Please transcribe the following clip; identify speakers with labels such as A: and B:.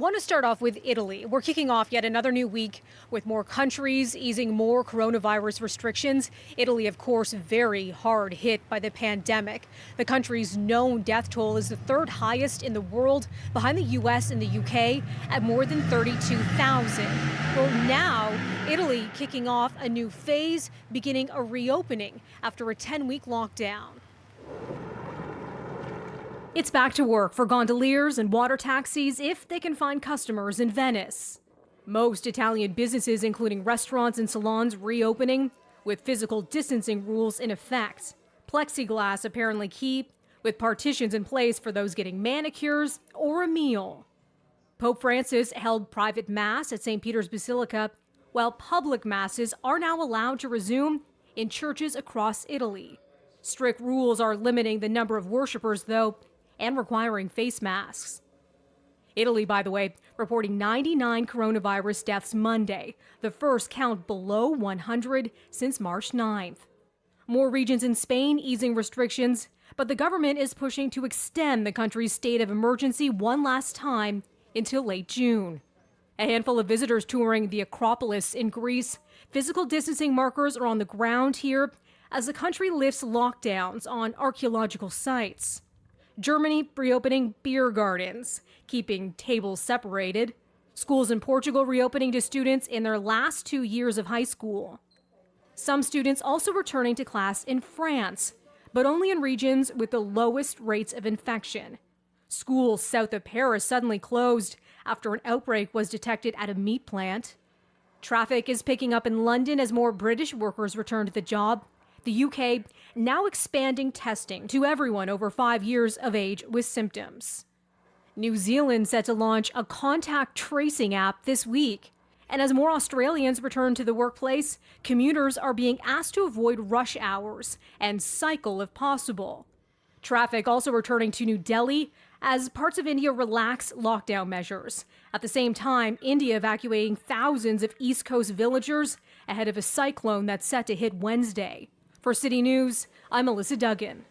A: Want to start off with Italy. We're kicking off yet another new week with more countries easing more coronavirus restrictions. Italy, of course, very hard hit by the pandemic. The country's known death toll is the third highest in the world, behind the U.S. and the U.K. at more than 32,000. Well, now Italy kicking off a new phase, beginning a reopening after a 10-week lockdown. It's back to work for gondoliers and water taxis if they can find customers in Venice. Most Italian businesses, including restaurants and salons, reopening with physical distancing rules in effect. Plexiglass apparently key, with partitions in place for those getting manicures or a meal. Pope Francis held private mass at St. Peter's Basilica, while public masses are now allowed to resume in churches across Italy. Strict rules are limiting the number of worshipers, though, and requiring face masks. Italy, by the way, reporting 99 coronavirus deaths Monday, the first count below 100 since March 9th. More regions in Spain easing restrictions, but the government is pushing to extend the country's state of emergency one last time until late June. A handful of visitors touring the Acropolis in Greece. Physical distancing markers are on the ground here as the country lifts lockdowns on archaeological sites. Germany reopening beer gardens, keeping tables separated. Schools in Portugal reopening to students in their last 2 years of high school. Some students also returning to class in France, but only in regions with the lowest rates of infection. Schools south of Paris suddenly closed after an outbreak was detected at a meat plant. Traffic is picking up in London as more British workers return to the job. The UK now expanding testing to everyone over 5 years of age with symptoms. New Zealand set to launch a contact tracing app this week. And as more Australians return to the workplace, commuters are being asked to avoid rush hours and cycle if possible. Traffic also returning to New Delhi as parts of India relax lockdown measures. At the same time, India evacuating thousands of East Coast villagers ahead of a cyclone that's set to hit Wednesday. For City News, I'm Melissa Duggan.